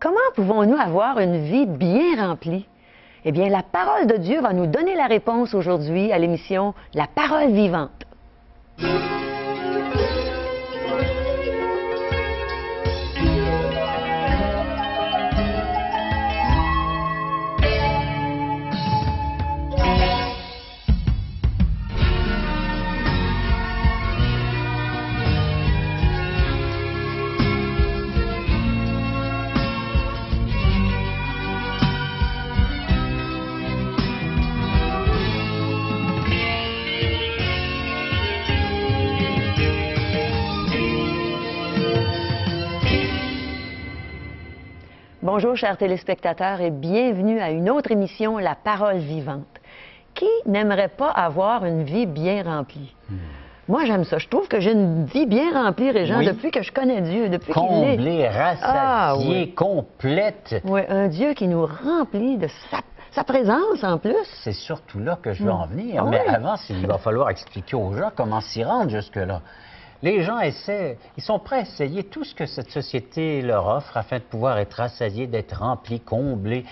Comment pouvons-nous avoir une vie bien remplie? Eh bien, la parole de Dieu va nous donner la réponse aujourd'hui à l'émission La parole vivante. Bonjour, chers téléspectateurs, et bienvenue à une autre émission, La Parole vivante. Qui n'aimerait pas avoir une vie bien remplie? Moi, j'aime ça. Je trouve que j'ai une vie bien remplie, Régent, depuis que je connais Dieu, depuis qu'il est... Comblée, rassasiée, complète. Oui, un Dieu qui nous remplit de sa présence en plus. C'est surtout là que je veux en venir. Mais avant, il va falloir expliquer aux gens comment s'y rendre jusque-là. Les gens ils sont prêts à essayer tout ce que cette société leur offre afin de pouvoir être rassasiés, d'être remplis, comblés.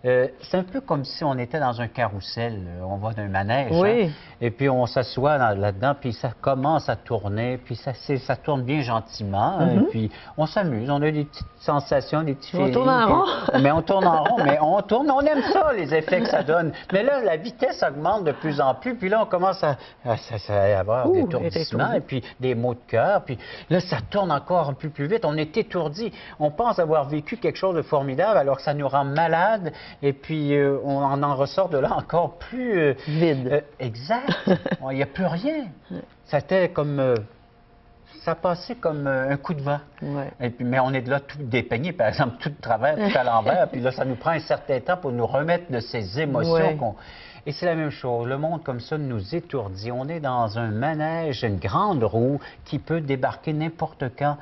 C'est un peu comme si on était dans un carrousel, on va d'un manège, hein, et puis on s'assoit là-dedans, puis ça commence à tourner, puis ça tourne bien gentiment, et puis on s'amuse, on a des petites sensations, des petits feelings. On tourne en rond. Mais on tourne en rond, mais on tourne, on aime ça, les effets que ça donne. Mais là, la vitesse augmente de plus en plus, puis là, on commence à avoir des étourdissements, et puis des maux de cœur, puis là, ça tourne encore un peu plus vite, on est étourdi. On pense avoir vécu quelque chose de formidable, alors que ça nous rend malades. Et puis, on en ressort de là encore plus... vide. Exact. Il n'y a plus rien. C'était comme... ça passait comme un coup de vent. Et puis, mais on est de là tout dépeigné, par exemple, tout de travers, tout à l'envers. Puis là, ça nous prend un certain temps pour nous remettre de ces émotions Et c'est la même chose. Le monde comme ça nous étourdit. On est dans un manège, une grande roue qui peut débarquer n'importe quand.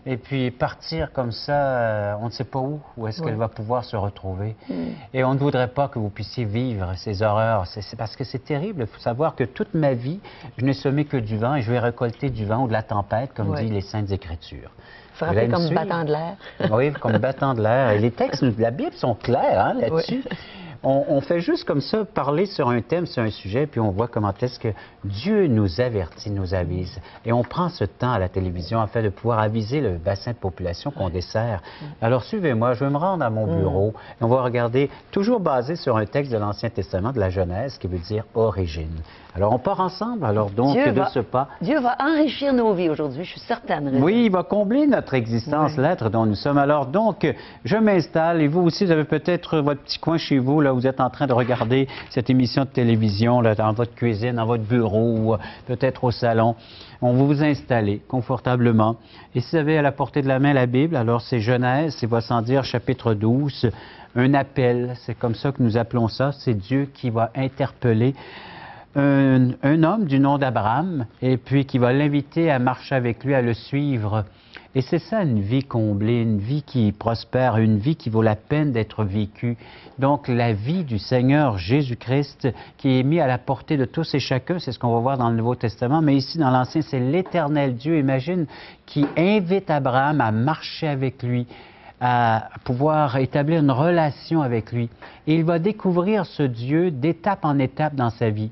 Et puis partir comme ça, on ne sait pas où est-ce qu'elle va pouvoir se retrouver. Et on ne voudrait pas que vous puissiez vivre ces horreurs. C'est parce que c'est terrible. Il faut savoir que toute ma vie, je n'ai semé que du vent et je vais récolter du vent ou de la tempête, comme disent les Saintes Écritures. Frappé comme battant de l'air. Oui, comme battant de l'air. Et les textes de la Bible sont clairs là-dessus. On fait juste comme ça, parler sur un thème, sur un sujet, puis on voit comment est-ce que Dieu nous avertit, nous avise. Et on prend ce temps à la télévision afin de pouvoir aviser le bassin de population qu'on dessert. Alors suivez-moi, je vais me rendre à mon bureau et on va regarder, toujours basé sur un texte de l'Ancien Testament, de la Genèse, qui veut dire origine. Alors on part ensemble, alors donc de ce pas... Dieu va enrichir nos vies aujourd'hui, je suis certaine. Oui, il va combler notre existence, l'être dont nous sommes. Alors donc, je m'installe et vous aussi, vous avez peut-être votre petit coin chez vous, là, vous êtes en train de regarder cette émission de télévision, là, dans votre cuisine, dans votre bureau, peut-être au salon. On va vous installer confortablement. Et si vous avez à la portée de la main la Bible, alors c'est Genèse, c'est va sans dire chapitre 12, un appel, c'est comme ça que nous appelons ça, c'est Dieu qui va interpeller un homme du nom d'Abraham, et puis qui va l'inviter à marcher avec lui, à le suivre. Et c'est ça, une vie comblée, une vie qui prospère, une vie qui vaut la peine d'être vécue. Donc, la vie du Seigneur Jésus-Christ qui est mise à la portée de tous et chacun, c'est ce qu'on va voir dans le Nouveau Testament, mais ici, dans l'Ancien, c'est l'Éternel Dieu, imagine, qui invite Abraham à marcher avec lui, à pouvoir établir une relation avec lui. Et il va découvrir ce Dieu d'étape en étape dans sa vie.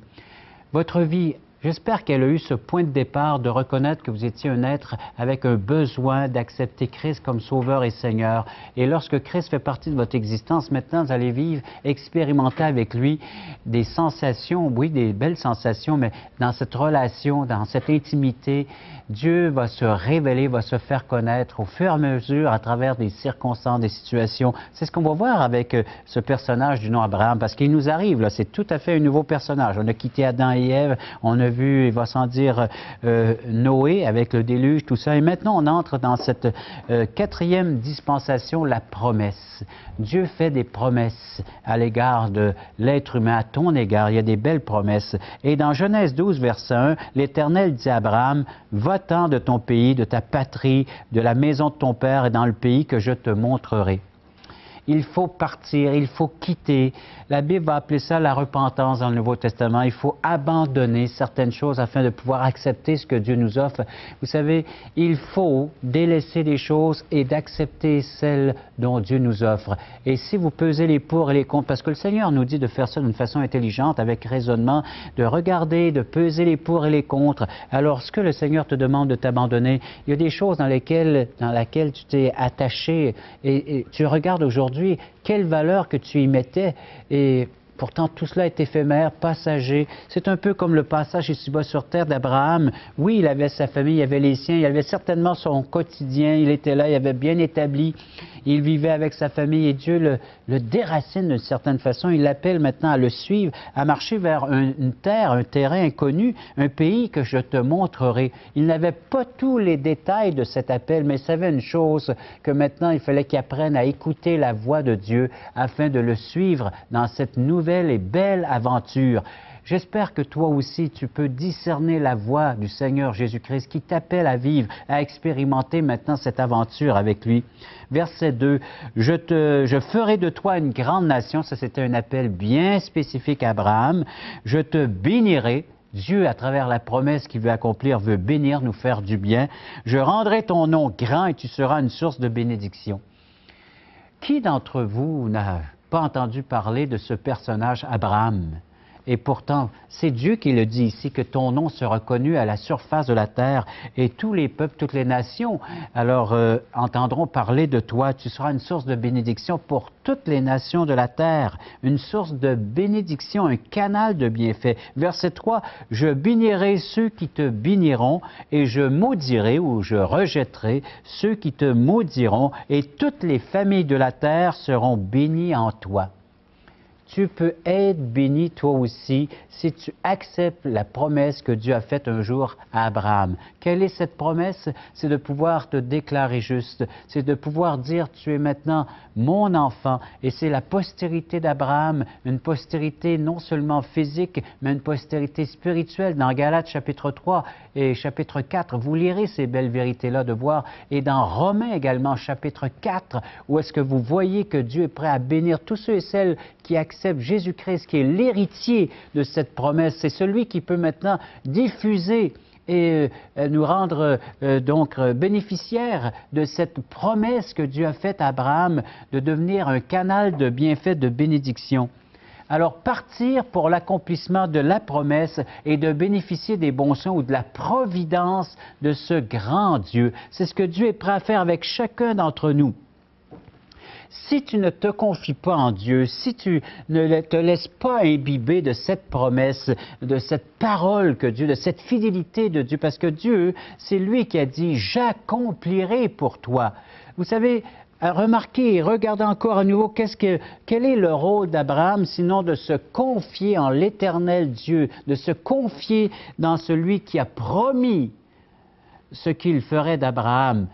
Votre vie, j'espère qu'elle a eu ce point de départ de reconnaître que vous étiez un être avec un besoin d'accepter Christ comme Sauveur et Seigneur. Et lorsque Christ fait partie de votre existence, maintenant, vous allez vivre, expérimenter avec lui des sensations, oui, des belles sensations, mais dans cette relation, dans cette intimité, Dieu va se révéler, va se faire connaître au fur et à mesure à travers des circonstances, des situations. C'est ce qu'on va voir avec ce personnage du nom Abraham, parce qu'il nous arrive, là, c'est tout à fait un nouveau personnage. On a quitté Adam et Ève, on a vu, il va sans dire, Noé avec le déluge, tout ça. Et maintenant, on entre dans cette quatrième dispensation, la promesse. Dieu fait des promesses à l'égard de l'être humain, à ton égard. Il y a des belles promesses. Et dans Genèse 12, verset 1, l'Éternel dit à Abraham, « Va-t'en de ton pays, de ta patrie, de la maison de ton père et dans le pays que je te montrerai. » Il faut partir, il faut quitter. La Bible va appeler ça la repentance dans le Nouveau Testament. Il faut abandonner certaines choses afin de pouvoir accepter ce que Dieu nous offre. Vous savez, il faut délaisser des choses et d'accepter celles dont Dieu nous offre. Et si vous pesez les pour et les contre, parce que le Seigneur nous dit de faire ça d'une façon intelligente, avec raisonnement, de regarder, de peser les pour et les contre. Alors, ce que le Seigneur te demande de t'abandonner, il y a des choses dans lesquelles tu t'es attaché et tu regardes aujourd'hui quelle valeur que tu y mettais et pourtant, tout cela est éphémère, passager. C'est un peu comme le passage ici-bas sur terre d'Abraham. Oui, il avait sa famille, il avait les siens, il avait certainement son quotidien, il était là, il avait bien établi, il vivait avec sa famille et Dieu le déracine d'une certaine façon. Il l'appelle maintenant à le suivre, à marcher vers une terre, un terrain inconnu, un pays que je te montrerai. Il n'avait pas tous les détails de cet appel, mais il savait une chose, que maintenant il fallait qu'il apprenne à écouter la voix de Dieu afin de le suivre dans cette nouvelle et belle aventure. J'espère que toi aussi, tu peux discerner la voix du Seigneur Jésus-Christ qui t'appelle à vivre, à expérimenter maintenant cette aventure avec lui. Verset 2, « Je ferai de toi une grande nation », ça c'était un appel bien spécifique à Abraham, « Je te bénirai ». Dieu, à travers la promesse qu'il veut accomplir, veut bénir, nous faire du bien. « Je rendrai ton nom grand et tu seras une source de bénédiction. » Qui d'entre vous n'a pas entendu parler de ce personnage Abraham? Et pourtant, c'est Dieu qui le dit ici, que ton nom sera connu à la surface de la terre et tous les peuples, toutes les nations, alors entendront parler de toi. Tu seras une source de bénédiction pour toutes les nations de la terre, une source de bénédiction, un canal de bienfaits. Verset 3, « Je bénirai ceux qui te béniront et je maudirai ou je rejetterai ceux qui te maudiront et toutes les familles de la terre seront bénies en toi. » Tu peux être béni toi aussi si tu acceptes la promesse que Dieu a faite un jour à Abraham. Quelle est cette promesse? C'est de pouvoir te déclarer juste, c'est de pouvoir dire tu es maintenant mon enfant et c'est la postérité d'Abraham, une postérité non seulement physique mais une postérité spirituelle. Dans Galates chapitre 3 et chapitre 4, vous lirez ces belles vérités-là de voir et dans Romains également chapitre 4 où est-ce que vous voyez que Dieu est prêt à bénir tous ceux et celles qui acceptent Jésus-Christ, qui est l'héritier de cette promesse. C'est celui qui peut maintenant diffuser et nous rendre bénéficiaires de cette promesse que Dieu a faite à Abraham de devenir un canal de bienfaits, de bénédiction. Alors, partir pour l'accomplissement de la promesse et de bénéficier des bons soins ou de la providence de ce grand Dieu. C'est ce que Dieu est prêt à faire avec chacun d'entre nous. Si tu ne te confies pas en Dieu, si tu ne te laisses pas imbiber de cette promesse, de cette parole que Dieu, de cette fidélité de Dieu, parce que Dieu, c'est lui qui a dit « J'accomplirai pour toi ». Vous savez, remarquez, regardez encore à nouveau, quel est le rôle d'Abraham, sinon de se confier en l'Éternel Dieu, de se confier dans celui qui a promis ce qu'il ferait d'Abraham.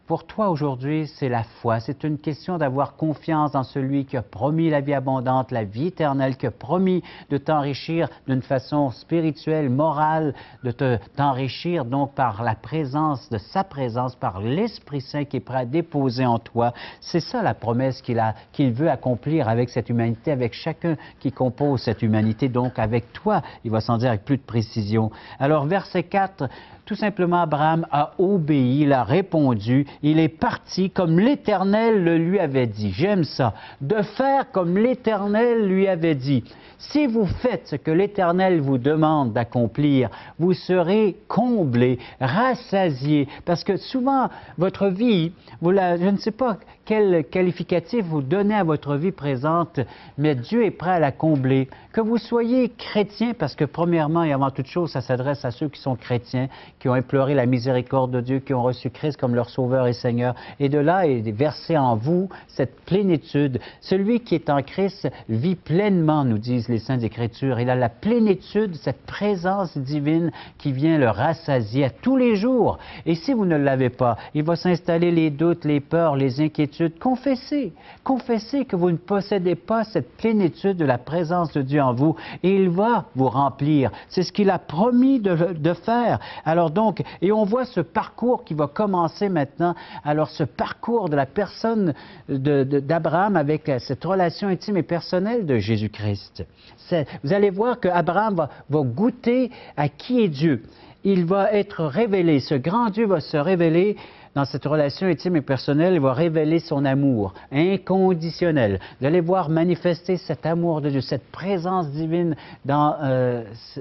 Pour toi aujourd'hui, c'est la foi. C'est une question d'avoir confiance dans celui qui a promis la vie abondante, la vie éternelle, qui a promis de t'enrichir d'une façon spirituelle, morale, de t'enrichir donc par la présence de sa présence, par l'Esprit Saint qui est prêt à déposer en toi. C'est ça la promesse qu'il veut accomplir avec cette humanité, avec chacun qui compose cette humanité, donc avec toi. Il va s'en dire avec plus de précision. Alors, verset 4, tout simplement, Abraham a obéi, il a répondu, il est parti comme l'Éternel le lui avait dit. J'aime ça, de faire comme l'Éternel lui avait dit. Si vous faites ce que l'Éternel vous demande d'accomplir, vous serez comblés, rassasiés, parce que souvent, votre vie, je ne sais pas quel qualificatif vous donnez à votre vie présente, mais Dieu est prêt à la combler. Que vous soyez chrétien, parce que premièrement et avant toute chose, ça s'adresse à ceux qui sont chrétiens, qui ont imploré la miséricorde de Dieu, qui ont reçu Christ comme leur Sauveur et Seigneur. Et de là est versé en vous cette plénitude. Celui qui est en Christ vit pleinement, nous disent les Saintes Écritures. Il a la plénitude, cette présence divine qui vient le rassasier à tous les jours. Et si vous ne l'avez pas, il va s'installer les doutes, les peurs, les inquiétudes, plénitude. Confessez. Confessez que vous ne possédez pas cette plénitude de la présence de Dieu en vous et il va vous remplir. C'est ce qu'il a promis de faire. Alors donc, et on voit ce parcours qui va commencer maintenant. Alors ce parcours de la personne d'Abraham avec cette relation intime et personnelle de Jésus-Christ. Vous allez voir qu'Abraham va goûter à qui est Dieu. Il va être révélé, ce grand Dieu va se révéler dans cette relation intime et personnelle, il va révéler son amour inconditionnel. Vous allez voir manifester cet amour de Dieu, cette présence divine dans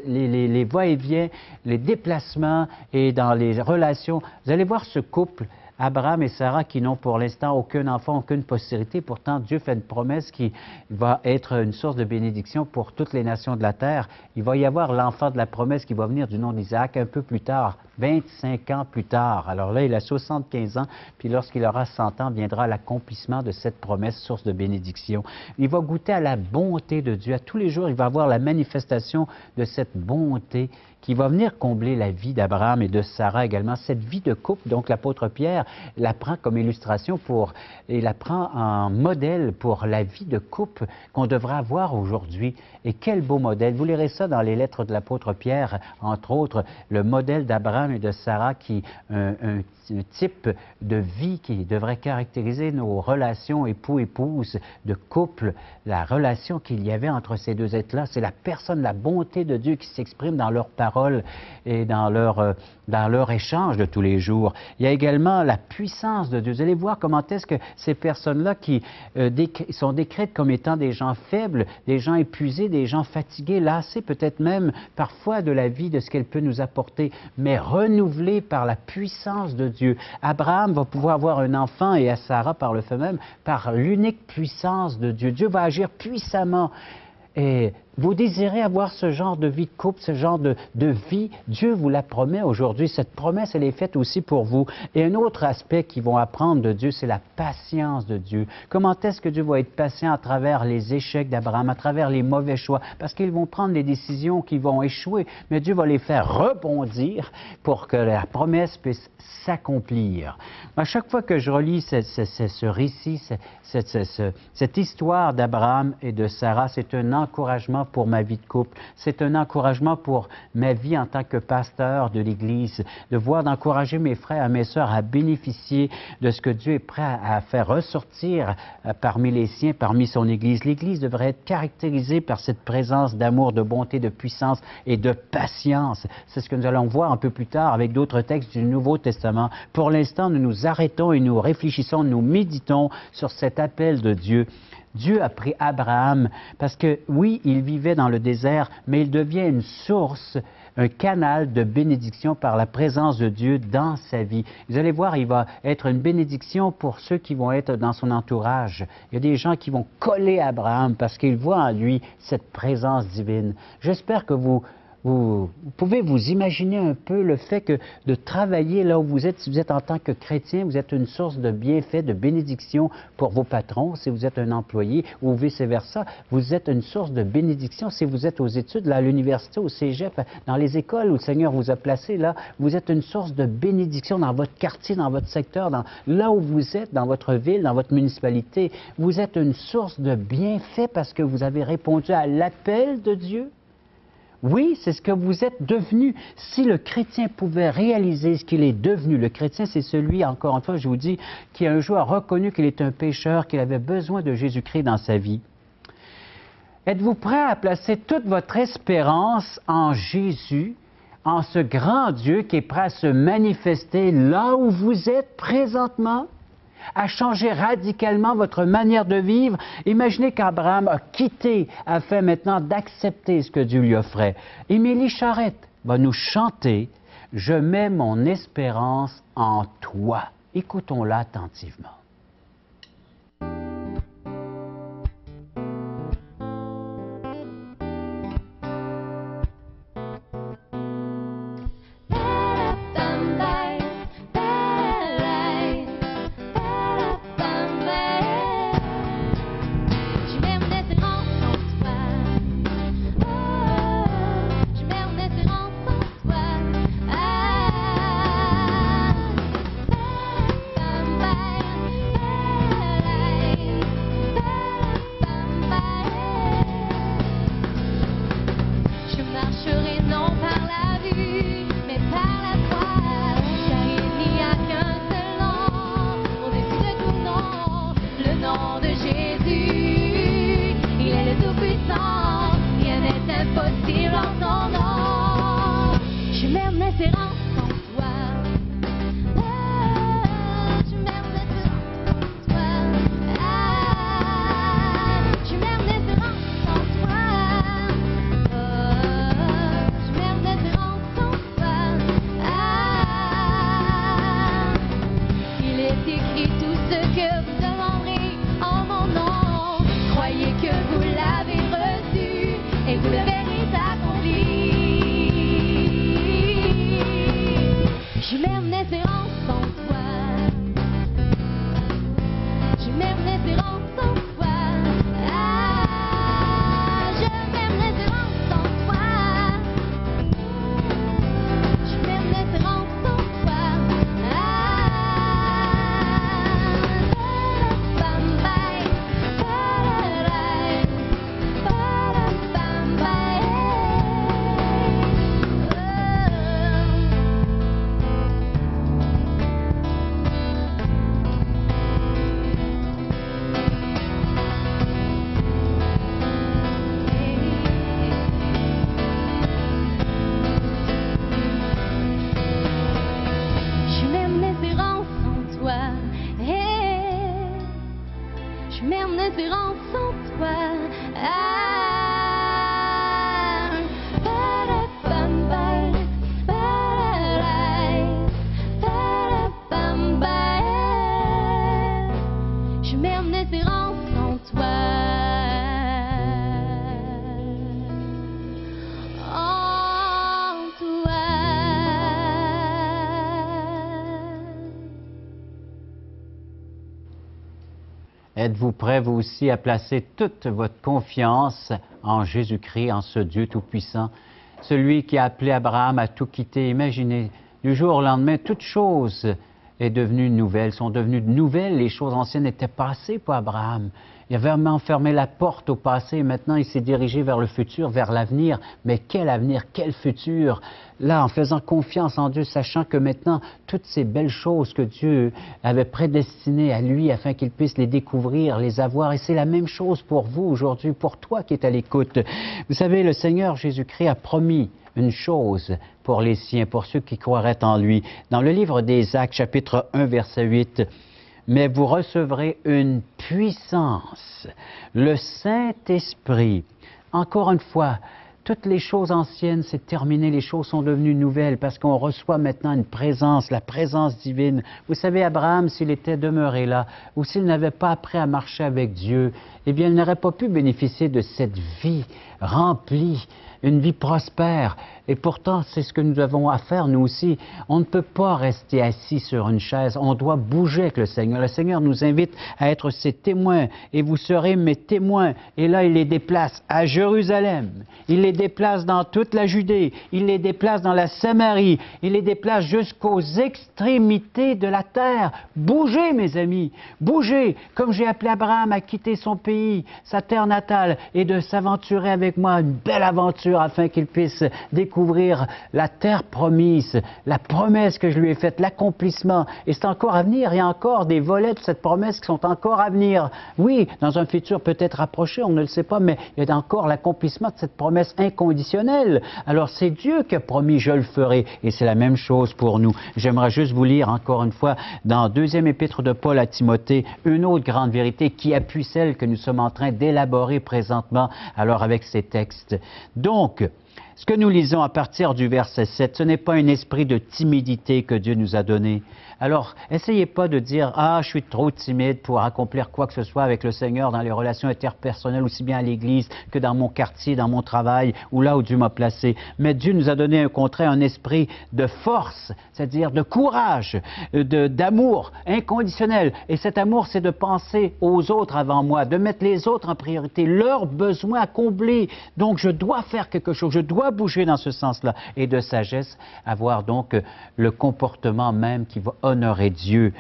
les va-et-vient, les déplacements et dans les relations. Vous allez voir ce couple, Abraham et Sarah, qui n'ont pour l'instant aucun enfant, aucune postérité. Pourtant, Dieu fait une promesse qui va être une source de bénédiction pour toutes les nations de la terre. Il va y avoir l'enfant de la promesse qui va venir du nom d'Isaac un peu plus tard, 25 ans plus tard. Alors là, il a 75 ans, puis lorsqu'il aura 100 ans, viendra l'accomplissement de cette promesse, source de bénédiction. Il va goûter à la bonté de Dieu. À tous les jours, il va avoir la manifestation de cette bonté qui va venir combler la vie d'Abraham et de Sarah également. Cette vie de couple, donc l'apôtre Pierre la prend comme illustration et la prend en modèle pour la vie de couple qu'on devrait avoir aujourd'hui. Et quel beau modèle! Vous lirez ça dans les lettres de l'apôtre Pierre, entre autres, le modèle d'Abraham et de Sarah, un type de vie qui devrait caractériser nos relations époux-épouse, de couple, la relation qu'il y avait entre ces deux êtres-là. C'est la personne, la bonté de Dieu qui s'exprime dans leurs paroles et dans leur échange de tous les jours. Il y a également la puissance de Dieu. Vous allez voir comment est-ce que ces personnes-là qui sont décrites comme étant des gens faibles, des gens épuisés, des gens fatigués, lassés peut-être même parfois de la vie, de ce qu'elle peut nous apporter, mais renouvelés par la puissance de Dieu. Abraham va pouvoir avoir un enfant et à Sarah par le fait même, par l'unique puissance de Dieu. Dieu va agir puissamment. Et vous désirez avoir ce genre de vie de couple, ce genre de vie, Dieu vous la promet aujourd'hui. Cette promesse, elle est faite aussi pour vous. Et un autre aspect qu'ils vont apprendre de Dieu, c'est la patience de Dieu. Comment est-ce que Dieu va être patient à travers les échecs d'Abraham, à travers les mauvais choix? Parce qu'ils vont prendre des décisions qui vont échouer, mais Dieu va les faire rebondir pour que la promesse puisse s'accomplir. À chaque fois que je relis ce récit, cette histoire d'Abraham et de Sarah, c'est un encouragement pour ma vie de couple. C'est un encouragement pour ma vie en tant que pasteur de l'Église, de voir, d'encourager mes frères et mes sœurs à bénéficier de ce que Dieu est prêt à faire ressortir parmi les siens, parmi son Église. L'Église devrait être caractérisée par cette présence d'amour, de bonté, de puissance et de patience. C'est ce que nous allons voir un peu plus tard avec d'autres textes du Nouveau Testament. Pour l'instant, nous nous arrêtons et nous réfléchissons, nous méditons sur cet appel de Dieu. Dieu a pris Abraham parce que, oui, il vivait dans le désert, mais il devient une source, un canal de bénédiction par la présence de Dieu dans sa vie. Vous allez voir, il va être une bénédiction pour ceux qui vont être dans son entourage. Il y a des gens qui vont coller à Abraham parce qu'ils voient en lui cette présence divine. J'espère que vous pouvez vous imaginer un peu le fait que de travailler là où vous êtes, si vous êtes en tant que chrétien, vous êtes une source de bienfait, de bénédiction pour vos patrons, si vous êtes un employé, ou vice-versa, vous êtes une source de bénédiction si vous êtes aux études, là, à l'université, au cégep, dans les écoles où le Seigneur vous a placé, là, vous êtes une source de bénédiction dans votre quartier, dans votre secteur, là où vous êtes, dans votre ville, dans votre municipalité. Vous êtes une source de bienfait parce que vous avez répondu à l'appel de Dieu. Oui, c'est ce que vous êtes devenu. Si le chrétien pouvait réaliser ce qu'il est devenu, le chrétien, c'est celui, encore une fois, je vous dis, qui un jour a reconnu qu'il est un pécheur, qu'il avait besoin de Jésus-Christ dans sa vie. Êtes-vous prêt à placer toute votre espérance en Jésus, en ce grand Dieu qui est prêt à se manifester là où vous êtes présentement? À changer radicalement votre manière de vivre. Imaginez qu'Abraham a quitté afin maintenant d'accepter ce que Dieu lui offrait. Émilie Charette va nous chanter « Je mets mon espérance en toi ». Écoutons-la attentivement. référence en toi. Ah, je mets une référence en toi. Je mets une référence en toi. Ah, bam bye, ba-da-da, ba-da-bam bye. Je mets une espérance en toi. Je mets une espérance en toi. Ah, ba-da-bam-bye, ba-da-da, ba-da-bam-bye. Je mets une espérance en toi. En toi. Êtes-vous prêts, vous aussi, à placer toute votre confiance en Jésus-Christ, en ce Dieu Tout-Puissant, celui qui a appelé Abraham à tout quitter? Imaginez, du jour au lendemain, toute chose est devenue nouvelle, sont devenues nouvelles. Les choses anciennes étaient passées pour Abraham. Il avait vraiment fermé la porte au passé. Maintenant, il s'est dirigé vers le futur, vers l'avenir. Mais quel avenir, quel futur? Là, en faisant confiance en Dieu, sachant que maintenant, toutes ces belles choses que Dieu avait prédestinées à lui afin qu'il puisse les découvrir, les avoir. Et c'est la même chose pour vous aujourd'hui, pour toi qui es à l'écoute. Vous savez, le Seigneur Jésus-Christ a promis une chose pour les siens, pour ceux qui croiraient en lui. Dans le livre des Actes, chapitre 1, verset 8, « Mais vous recevrez une puissance, le Saint-Esprit. » Encore une fois, toutes les choses anciennes, c'est terminé, les choses sont devenues nouvelles parce qu'on reçoit maintenant une présence, la présence divine. Vous savez, Abraham, s'il était demeuré là, ou s'il n'avait pas appris à marcher avec Dieu, eh bien, il n'aurait pas pu bénéficier de cette vie remplie, une vie prospère. Et pourtant, c'est ce que nous avons à faire, nous aussi. On ne peut pas rester assis sur une chaise. On doit bouger avec le Seigneur. Le Seigneur nous invite à être ses témoins. Et vous serez mes témoins. Et là, il les déplace à Jérusalem. Il les déplace dans toute la Judée. Il les déplace dans la Samarie. Il les déplace jusqu'aux extrémités de la terre. Bougez, mes amis. Bougez. Comme j'ai appelé Abraham à quitter son pays, sa terre natale, et de s'aventurer avec moi une belle aventure afin qu'il puisse découvrir la terre promise, la promesse que je lui ai faite, l'accomplissement. Et c'est encore à venir. Il y a encore des volets de cette promesse qui sont encore à venir. Oui, dans un futur peut-être rapproché, on ne le sait pas, mais il y a encore l'accomplissement de cette promesse inconditionnelle. Alors c'est Dieu qui a promis, je le ferai. Et c'est la même chose pour nous. J'aimerais juste vous lire encore une fois dans 2e épître de Paul à Timothée, une autre grande vérité qui appuie celle que nous sommes en train d'élaborer présentement, alors avec ces textes. Donc, ce que nous lisons à partir du verset 7, ce n'est pas un esprit de timidité que Dieu nous a donné. Alors, essayez pas de dire « Ah, je suis trop timide pour accomplir quoi que ce soit avec le Seigneur dans les relations interpersonnelles, aussi bien à l'Église que dans mon quartier, dans mon travail, ou là où Dieu m'a placé. » Mais Dieu nous a donné au contraire un esprit de force, c'est-à-dire de courage, d'amour inconditionnel. Et cet amour, c'est de penser aux autres avant moi, de mettre les autres en priorité, leurs besoins à combler. Donc, je dois faire quelque chose, je dois bouger dans ce sens-là. Et de sagesse, avoir donc le comportement même qui va honorer Dieu.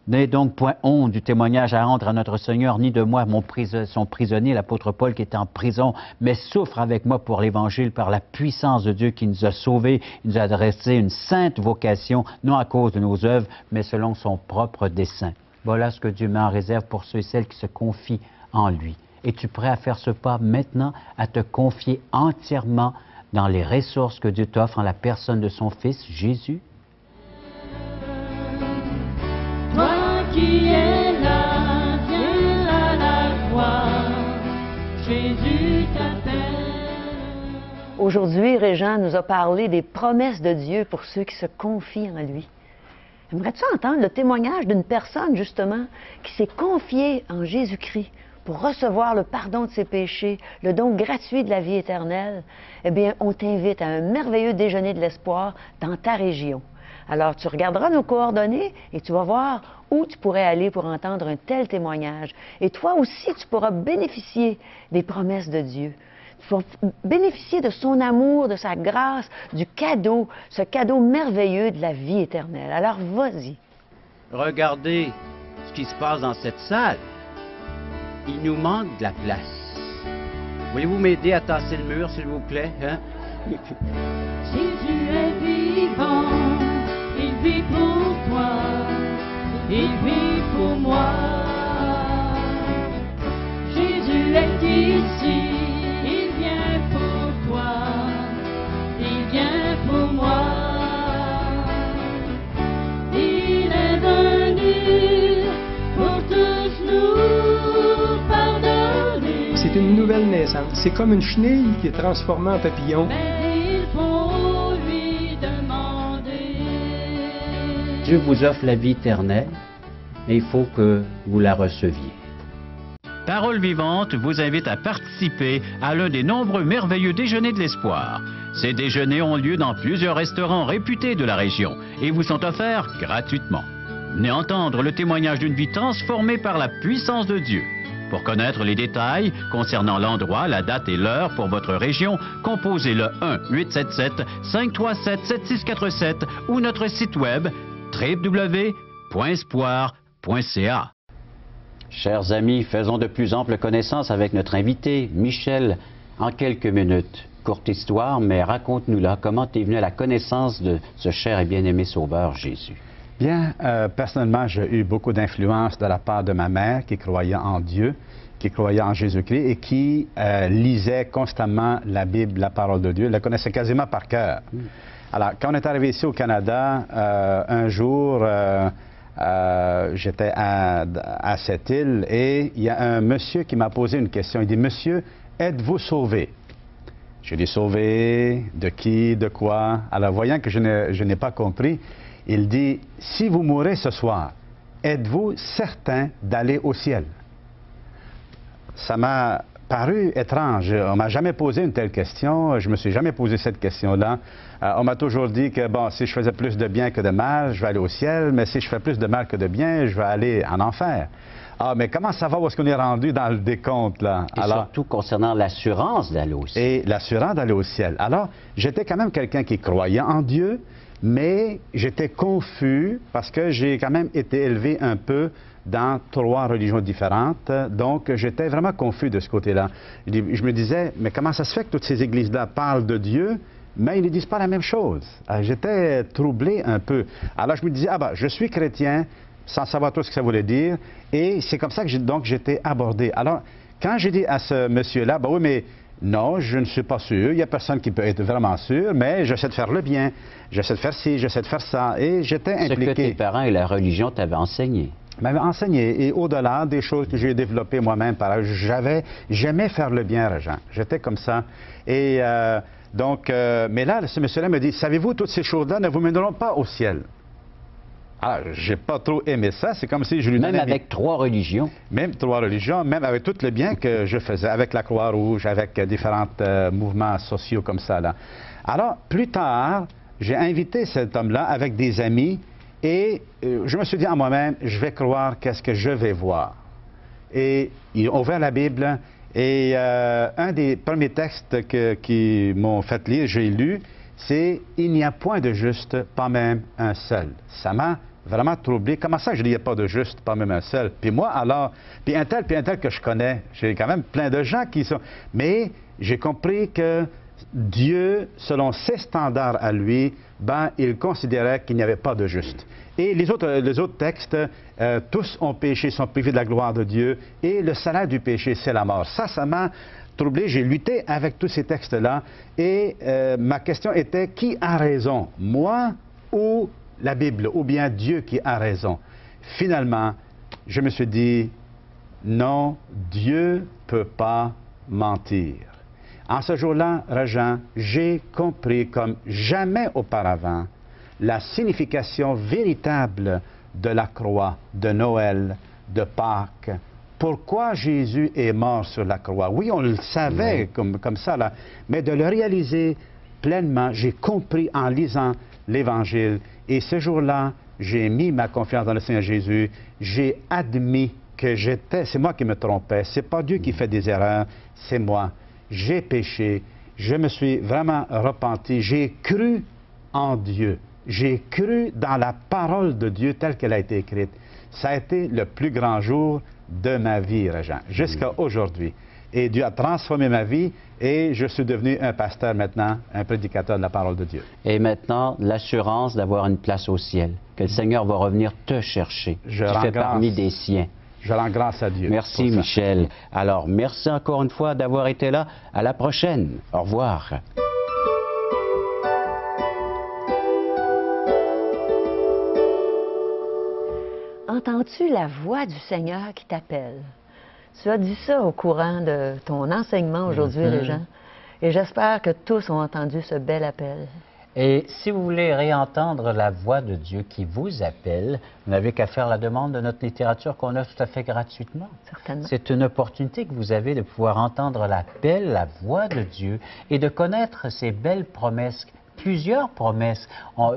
N'ayez donc point honte du témoignage à rendre à notre Seigneur, ni de moi, son prisonnier, l'apôtre Paul, qui est en prison, mais souffre avec moi pour l'Évangile par la puissance de Dieu qui nous a sauvés. Il nous a adressé une sainte vocation, non à cause de nos œuvres, mais selon son propre dessein. Voilà ce que Dieu met en réserve pour ceux et celles qui se confient en lui. Es-tu prêt à faire ce pas maintenant, à te confier entièrement dans les ressources que Dieu t'offre en la personne de son Fils, Jésus? Toi qui es là, viens à la croix, Jésus t'appelle. Aujourd'hui, Régent nous a parlé des promesses de Dieu pour ceux qui se confient en lui. Aimerais-tu entendre le témoignage d'une personne, justement, qui s'est confiée en Jésus-Christ pour recevoir le pardon de ses péchés, le don gratuit de la vie éternelle? Eh bien, on t'invite à un merveilleux déjeuner de l'espoir dans ta région. Alors, tu regarderas nos coordonnées et tu vas voir où où tu pourrais aller pour entendre un tel témoignage. Et toi aussi, tu pourras bénéficier des promesses de Dieu. Tu pourras bénéficier de son amour, de sa grâce, du cadeau, ce cadeau merveilleux de la vie éternelle. Alors, vas-y. Regardez ce qui se passe dans cette salle. Il nous manque de la place. Voulez-vous m'aider à tasser le mur, s'il vous plaît? Hein? Jésus est vivant, il vit pour toi, il vit pour moi. Jésus est ici, il vient pour toi, il vient pour moi. Il est venu pour tous nous pardonner. C'est une nouvelle naissance. C'est comme une chenille qui est transformée en papillon. Mais il faut lui demander. Dieu vous offre la vie éternelle, mais il faut que vous la receviez. Parole vivante vous invite à participer à l'un des nombreux merveilleux déjeuners de l'espoir. Ces déjeuners ont lieu dans plusieurs restaurants réputés de la région et vous sont offerts gratuitement. Venez entendre le témoignage d'une vie transformée par la puissance de Dieu. Pour connaître les détails concernant l'endroit, la date et l'heure pour votre région, composez le 1-877-537-7647 ou notre site web www.espoir.ca. Chers amis, faisons de plus amples connaissances avec notre invité, Michel, en quelques minutes. Courte histoire, mais raconte-nous-la. Comment tu es venu à la connaissance de ce cher et bien-aimé Sauveur Jésus? Bien, personnellement, j'ai eu beaucoup d'influence de la part de ma mère qui croyait en Dieu, qui croyait en Jésus-Christ et qui lisait constamment la Bible, la parole de Dieu, la connaissait quasiment par cœur. Alors, quand on est arrivé ici au Canada, un jour, j'étais à cette île et il y a un monsieur qui m'a posé une question. Il dit, « Monsieur, êtes-vous sauvé? » J'ai dit, « Sauvé? De qui? De quoi? » Alors, voyant que je n'ai pas compris, il dit, « Si vous mourrez ce soir, êtes-vous certain d'aller au ciel? » Ça m'a paru étrange. On ne m'a jamais posé une telle question. Je ne me suis jamais posé cette question-là. On m'a toujours dit que, bon, si je faisais plus de bien que de mal, je vais aller au ciel, mais si je fais plus de mal que de bien, je vais aller en enfer. Ah, mais comment savoir où est-ce qu'on est rendu dans le décompte, là? Et alors, surtout concernant l'assurance d'aller au ciel. Et l'assurance d'aller au ciel. Alors, j'étais quand même quelqu'un qui croyait en Dieu, mais j'étais confus parce que j'ai quand même été élevé un peu dans 3 religions différentes, donc j'étais vraiment confus de ce côté-là. Je me disais, mais comment ça se fait que toutes ces églises-là parlent de Dieu, mais ils ne disent pas la même chose? J'étais troublé un peu. Alors je me disais, ah ben, je suis chrétien, sans savoir tout ce que ça voulait dire, et c'est comme ça que j'étais abordé. Alors, quand j'ai dit à ce monsieur-là, ben oui, mais non, je ne suis pas sûr, il n'y a personne qui peut être vraiment sûr, mais j'essaie de faire le bien, j'essaie de faire ci, j'essaie de faire ça, et j'étais impliqué. Ce que tes parents et la religion t'avaient enseigné. M'avaient enseigné, et au-delà des choses que j'ai développées moi-même, j'aimais faire le bien aux gens, j'étais comme ça. Et mais là, ce monsieur-là me dit, savez-vous, toutes ces choses-là ne vous mèneront pas au ciel. Alors, j'ai pas trop aimé ça, c'est comme si je lui donnais... Même avec 3 religions? Même 3 religions, même avec tout le bien que je faisais, avec la Croix-Rouge, avec différents mouvements sociaux comme ça, là. Alors, plus tard, j'ai invité cet homme-là avec des amis, et je me suis dit en moi-même, je vais croire qu'est-ce que je vais voir. Et ils ont ouvert la Bible, et un des premiers textes qui m'ont fait lire, j'ai lu, c'est « Il n'y a point de juste, pas même un seul ». Ça m'a vraiment troublé. Comment ça, je dis « Il n'y a pas de juste, pas même un seul ». Puis moi, alors, puis un tel que je connais, j'ai quand même plein de gens qui sont... Mais j'ai compris que Dieu, selon ses standards à lui, ben, il considérait qu'il n'y avait pas de juste. Et les autres textes, tous ont péché, sont privés de la gloire de Dieu, et le salaire du péché, c'est la mort. Ça m'a troublé, j'ai lutté avec tous ces textes-là, et ma question était, qui a raison, moi ou la Bible, ou bien Dieu qui a raison? Finalement, je me suis dit, non, Dieu ne peut pas mentir. En ce jour-là, Régent, j'ai compris comme jamais auparavant la signification véritable de la croix, de Noël, de Pâques. Pourquoi Jésus est mort sur la croix? Oui, on le savait comme ça, là, mais de le réaliser pleinement, j'ai compris en lisant l'Évangile. Et ce jour-là, j'ai mis ma confiance dans le Seigneur Jésus, j'ai admis que c'est moi qui me trompais, c'est pas Dieu qui fait des erreurs, c'est moi. J'ai péché, je me suis vraiment repenti, j'ai cru en Dieu, j'ai cru dans la parole de Dieu telle qu'elle a été écrite. Ça a été le plus grand jour de ma vie, Régent, jusqu'à aujourd'hui. Et Dieu a transformé ma vie et je suis devenu un pasteur maintenant, un prédicateur de la parole de Dieu. Et maintenant, l'assurance d'avoir une place au ciel, que le Seigneur va revenir te chercher. Tu fais parmi des siens. Je rends grâce à Dieu. Merci, Michel. Alors, merci encore une fois d'avoir été là. À la prochaine. Au revoir. Entends-tu la voix du Seigneur qui t'appelle? Tu as dit ça au courant de ton enseignement aujourd'hui, Régent, et j'espère que tous ont entendu ce bel appel. Et si vous voulez réentendre la voix de Dieu qui vous appelle, vous n'avez qu'à faire la demande de notre littérature qu'on offre tout à fait gratuitement. Certainement. C'est une opportunité que vous avez de pouvoir entendre l'appel, la voix de Dieu et de connaître ces belles promesses. Plusieurs promesses.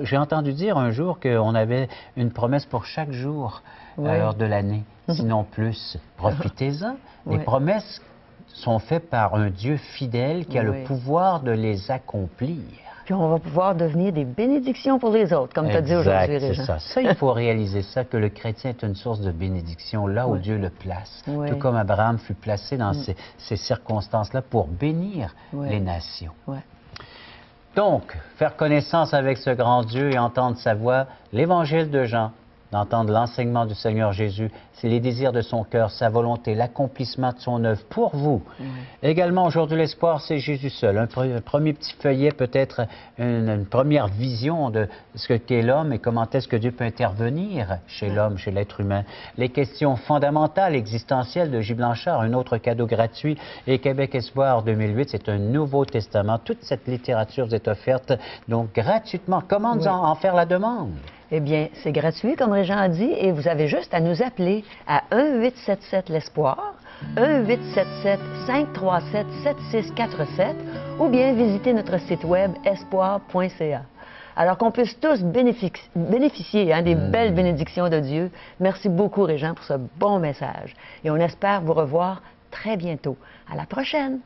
J'ai entendu dire un jour qu'on avait une promesse pour chaque jour à l'heure de l'année, sinon plus. Profitez-en. Les promesses sont faites par un Dieu fidèle qui a le pouvoir de les accomplir. Puis on va pouvoir devenir des bénédictions pour les autres, comme tu as dit aujourd'hui, Régent. C'est ça. Ça, il faut réaliser ça, que le chrétien est une source de bénédiction là où Dieu le place. Tout comme Abraham fut placé dans ces circonstances-là pour bénir les nations. Donc, faire connaissance avec ce grand Dieu et entendre sa voix, l'Évangile de Jean, d'entendre l'enseignement du Seigneur Jésus, c'est les désirs de son cœur, sa volonté, l'accomplissement de son œuvre pour vous. Également, aujourd'hui, l'espoir, c'est Jésus seul. Un premier petit feuillet, peut-être une première vision de ce qu'est l'homme et comment est-ce que Dieu peut intervenir chez l'homme, chez l'être humain. Les questions fondamentales, existentielles de J. Blanchard, un autre cadeau gratuit. Et Québec Espoir 2008, c'est un Nouveau Testament. Toute cette littérature vous est offerte, donc gratuitement. Comment en faire la demande? Eh bien, c'est gratuit, comme Régent a dit, et vous avez juste à nous appeler à 1-877-l'Espoir, 1-877-537-7647, ou bien visiter notre site web espoir.ca. Alors qu'on puisse tous bénéficier des belles bénédictions de Dieu. Merci beaucoup, Régent, pour ce bon message. Et on espère vous revoir très bientôt. À la prochaine!